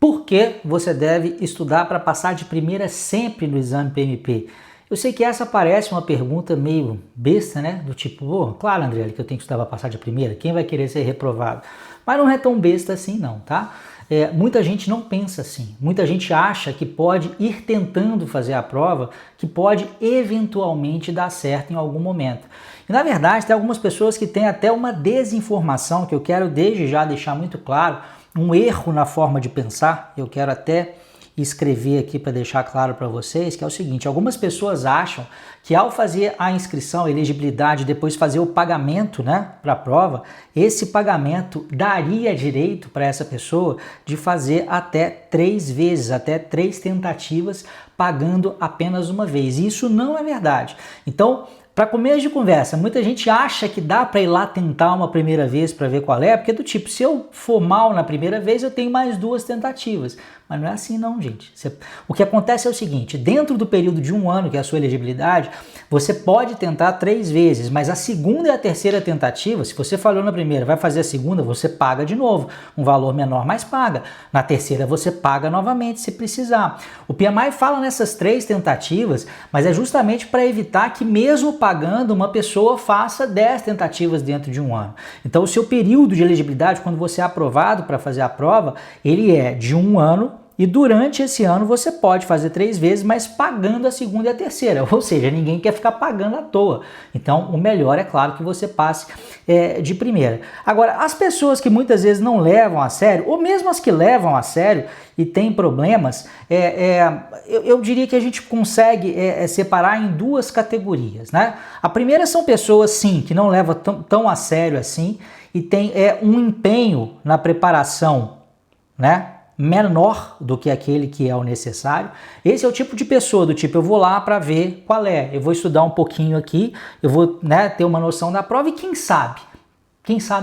Por que você deve estudar para passar de primeira sempre no exame PMP? Eu sei que essa parece uma pergunta meio besta, né? Do tipo, oh, claro, André, que eu tenho que estudar para passar de primeira, quem vai querer ser reprovado? Mas não é tão besta assim não, tá? Muita gente não pensa assim, muita gente acha que pode ir tentando fazer a prova, que pode eventualmente dar certo em algum momento. E na verdade tem algumas pessoas que têm até uma desinformação, que eu quero desde já deixar muito claro, um erro na forma de pensar, eu quero até escrever aqui para deixar claro para vocês, que é o seguinte: algumas pessoas acham que ao fazer a inscrição, a elegibilidade, depois fazer o pagamento, né, para a prova, esse pagamento daria direito para essa pessoa de fazer até 3 vezes, até 3 tentativas, pagando apenas uma vez. E isso não é verdade. Então, para começo de conversa, muita gente acha que dá para ir lá tentar uma primeira vez para ver qual é, porque do tipo, se eu for mal na primeira vez, eu tenho mais 2 tentativas. Mas não é assim não, gente. O que acontece é o seguinte: dentro do período de 1 ano, que é a sua elegibilidade, você pode tentar 3 vezes, mas a segunda e a terceira tentativa, se você falhou na primeira, vai fazer a segunda, você paga de novo, um valor menor, mas paga. Na terceira você paga novamente se precisar. O PMI fala nessas 3 tentativas, mas é justamente para evitar que mesmo pagando, uma pessoa faça 10 tentativas dentro de 1 ano. Então o seu período de elegibilidade, quando você é aprovado para fazer a prova, ele é de 1 ano, e durante esse ano você pode fazer 3 vezes, mas pagando a segunda e a terceira. Ou seja, ninguém quer ficar pagando à toa. Então o melhor é claro que você passe de primeira. Agora, as pessoas que muitas vezes não levam a sério, ou mesmo as que levam a sério e têm problemas, eu diria que a gente consegue separar em 2 categorias, né? A primeira são pessoas, sim, que não levam tão a sério assim e tem um empenho na preparação, né, menor do que aquele que é o necessário. Esse é o tipo de pessoa do tipo, eu vou lá para ver qual é, eu vou estudar um pouquinho aqui, eu vou, né, ter uma noção da prova e quem sabe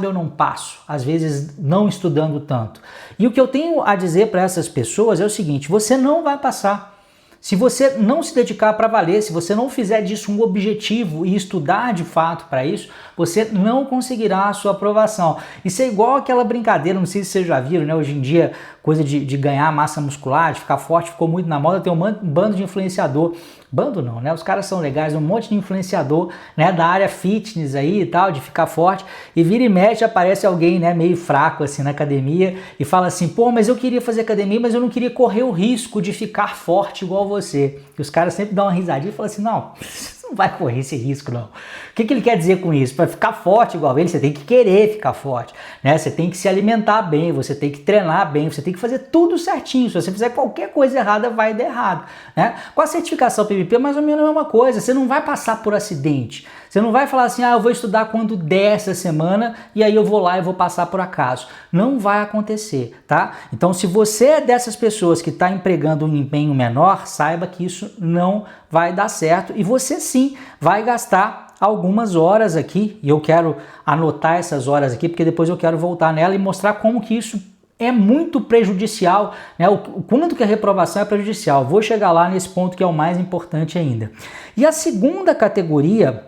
eu não passo, às vezes não estudando tanto. E o que eu tenho a dizer para essas pessoas é o seguinte: você não vai passar. Se você não se dedicar para valer, se você não fizer disso um objetivo e estudar de fato para isso, você não conseguirá a sua aprovação. Isso é igual aquela brincadeira, não sei se vocês já viram, né? Hoje em dia, coisa de ganhar massa muscular, de ficar forte, ficou muito na moda. Tem um bando de influenciador. Bando não, né? Os caras são legais, um monte de influenciador, né, da área fitness aí e tal, de ficar forte, e vira e mexe aparece alguém, né, meio fraco assim na academia e fala assim: pô, mas eu queria fazer academia, mas eu não queria correr o risco de ficar forte igual você. E os caras sempre dão uma risadinha e falam assim: não, você não vai correr esse risco não. O que ele quer dizer com isso? Para ficar forte igual ele, você tem que querer ficar forte, né? Você tem que se alimentar bem, você tem que treinar bem, você tem que fazer tudo certinho. Se você fizer qualquer coisa errada, vai dar errado, né? Com a certificação PMP é mais ou menos a mesma coisa. Você não vai passar por acidente. Você não vai falar assim: ah, eu vou estudar quando der essa semana e aí eu vou lá e vou passar por acaso. Não vai acontecer, tá? Então, se você é dessas pessoas que está empregando um empenho menor, saiba que isso não vai dar certo e você sim vai gastar algumas horas aqui, e eu quero anotar essas horas aqui porque depois eu quero voltar nela e mostrar como que isso é muito prejudicial, né? O quanto que a reprovação é prejudicial. Vou chegar lá nesse ponto que é o mais importante ainda. E a segunda categoria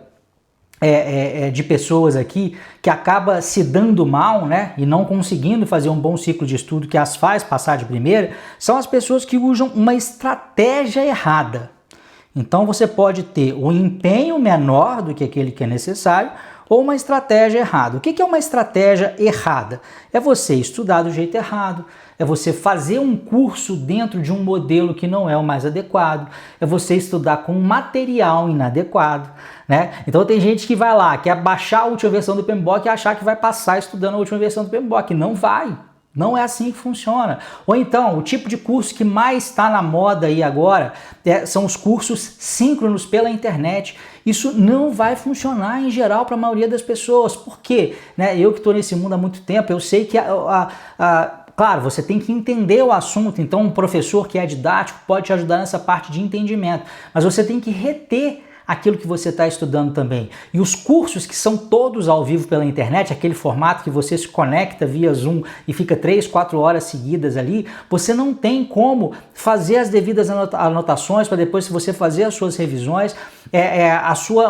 de pessoas aqui que acaba se dando mal, né, e não conseguindo fazer um bom ciclo de estudo que as faz passar de primeira, são as pessoas que usam uma estratégia errada. Então você pode ter um empenho menor do que aquele que é necessário ou uma estratégia errada. O que é uma estratégia errada? É você estudar do jeito errado, é você fazer um curso dentro de um modelo que não é o mais adequado, é você estudar com um material inadequado, né? Então tem gente que vai lá, quer baixar a última versão do PMBOK e achar que vai passar estudando a última versão do PMBOK. Não vai. Não é assim que funciona. Ou então, o tipo de curso que mais está na moda aí agora são os cursos síncronos pela internet. Isso não vai funcionar em geral para a maioria das pessoas. Por quê? Né? Eu que estou nesse mundo há muito tempo, eu sei que claro, você tem que entender o assunto, então um professor que é didático pode te ajudar nessa parte de entendimento, mas você tem que reter aquilo que você está estudando também. E os cursos que são todos ao vivo pela internet, aquele formato que você se conecta via Zoom e fica 3, 4 horas seguidas ali, você não tem como fazer as devidas anotações para depois, se você fazer as suas revisões,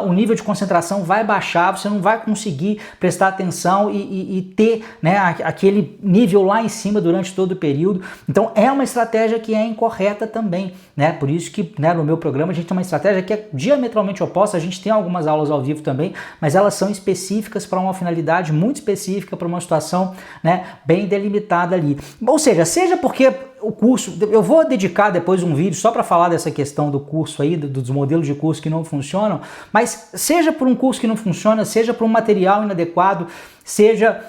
o nível de concentração vai baixar, você não vai conseguir prestar atenção e ter, né, aquele nível lá em cima durante todo o período. Então é uma estratégia que é incorreta também, né? Por isso que, né, no meu programa a gente tem uma estratégia que é diametralmente oposta. A gente tem algumas aulas ao vivo também, mas elas são específicas para uma finalidade muito específica, para uma situação, né, bem delimitada ali. Ou seja porque o curso, eu vou dedicar depois um vídeo só para falar dessa questão do curso aí, dos modelos de curso que não funcionam, mas seja por um curso que não funciona, seja por um material inadequado, seja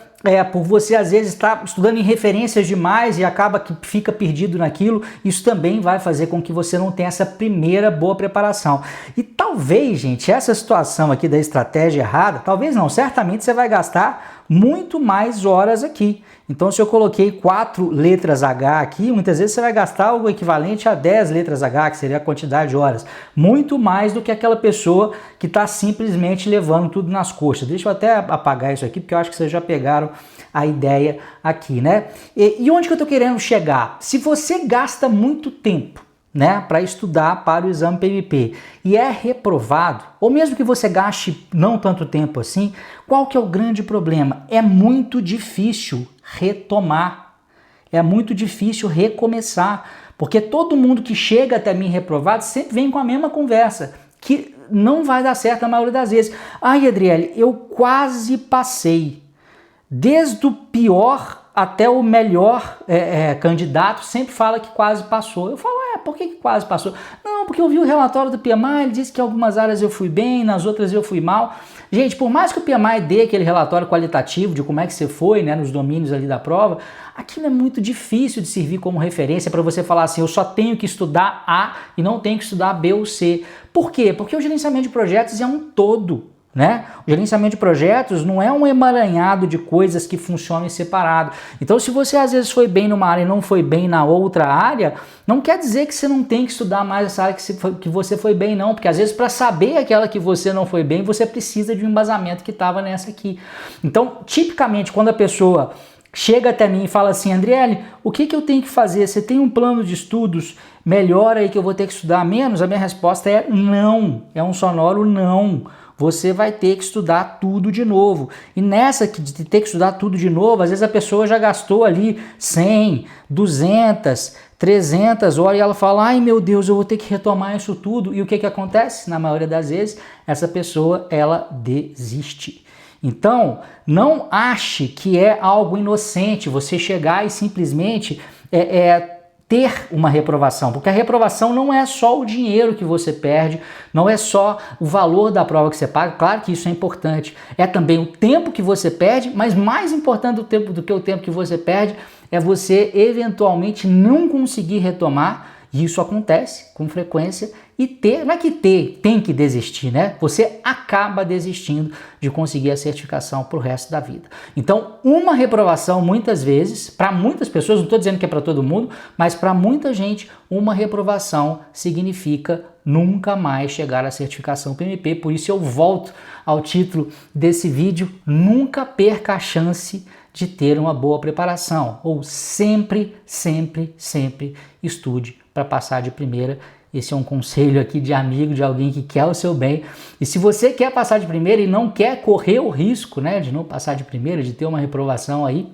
por você às vezes estar estudando em referências demais e acaba que fica perdido naquilo, isso também vai fazer com que você não tenha essa primeira boa preparação. E talvez, gente, essa situação aqui da estratégia errada, talvez não, certamente você vai gastar muito mais horas aqui. Então, se eu coloquei 4 letras H aqui, muitas vezes você vai gastar o equivalente a 10 letras H, que seria a quantidade de horas. Muito mais do que aquela pessoa que está simplesmente levando tudo nas coxas. Deixa eu até apagar isso aqui, porque eu acho que vocês já pegaram a ideia aqui, né? E onde que eu estou querendo chegar? Se você gasta muito tempo, né, para estudar para o exame PMP e é reprovado, ou mesmo que você gaste não tanto tempo assim, qual que é o grande problema? É muito difícil retomar, é muito difícil recomeçar, porque todo mundo que chega até mim reprovado sempre vem com a mesma conversa, que não vai dar certo a maioria das vezes. Ai, Adriele, eu quase passei. Desde o pior até o melhor candidato sempre fala que quase passou. Eu falo, por que quase passou? Não, porque eu vi o relatório do PMI, ele disse que em algumas áreas eu fui bem, nas outras eu fui mal. Gente, por mais que o PMI dê aquele relatório qualitativo de como é que você foi, né, nos domínios ali da prova, aquilo é muito difícil de servir como referência para você falar assim, eu só tenho que estudar A e não tenho que estudar B ou C. Por quê? Porque o gerenciamento de projetos é um todo. Né? O gerenciamento de projetos não é um emaranhado de coisas que funcionam separado. Então, se você às vezes foi bem numa área e não foi bem na outra área, não quer dizer que você não tem que estudar mais essa área que você foi bem, não. Porque às vezes para saber aquela que você não foi bem, você precisa de um embasamento que estava nessa aqui. Então, tipicamente, quando a pessoa chega até mim e fala assim, Andriele, o que eu tenho que fazer? Você tem um plano de estudos melhor aí que eu vou ter que estudar menos? A minha resposta é não. É um sonoro não. Você vai ter que estudar tudo de novo. E nessa de ter que estudar tudo de novo, às vezes a pessoa já gastou ali 100, 200, 300 horas e ela fala, ai meu Deus, eu vou ter que retomar isso tudo. E o que acontece? Na maioria das vezes, essa pessoa, ela desiste. Então, não ache que é algo inocente você chegar e simplesmente ter uma reprovação, porque a reprovação não é só o dinheiro que você perde, não é só o valor da prova que você paga, claro que isso é importante, é também o tempo que você perde, mas mais importante do que o tempo que você perde é você eventualmente não conseguir retomar, e isso acontece com frequência, e não é que tem que desistir, né? Você acaba desistindo de conseguir a certificação para o resto da vida. Então, uma reprovação, muitas vezes, para muitas pessoas, não estou dizendo que é para todo mundo, mas para muita gente, uma reprovação significa nunca mais chegar à certificação PMP. Por isso eu volto ao título desse vídeo, nunca perca a chance de ter uma boa preparação, ou sempre, sempre, sempre estude para passar de primeira. Esse é um conselho aqui de amigo, de alguém que quer o seu bem. E se você quer passar de primeira e não quer correr o risco, né, de não passar de primeira, de ter uma reprovação aí,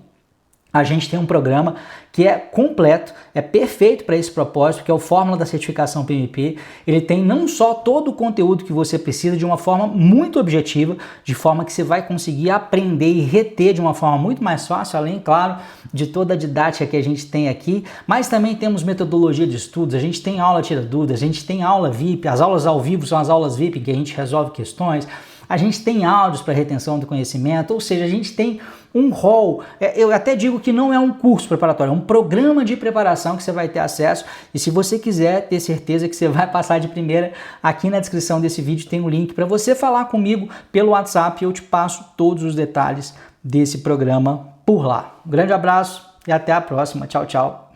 a gente tem um programa que é completo, é perfeito para esse propósito, que é o Fórmula da Certificação PMP. Ele tem não só todo o conteúdo que você precisa de uma forma muito objetiva, de forma que você vai conseguir aprender e reter de uma forma muito mais fácil, além, claro, de toda a didática que a gente tem aqui, mas também temos metodologia de estudos, a gente tem aula tira dúvidas, a gente tem aula VIP, as aulas ao vivo são as aulas VIP que a gente resolve questões, a gente tem áudios para retenção do conhecimento, ou seja, a gente tem um rol, eu até digo que não é um curso preparatório, é um programa de preparação que você vai ter acesso, e se você quiser ter certeza que você vai passar de primeira, aqui na descrição desse vídeo tem um link para você falar comigo pelo WhatsApp e eu te passo todos os detalhes desse programa por lá. Um grande abraço e até a próxima. Tchau, tchau.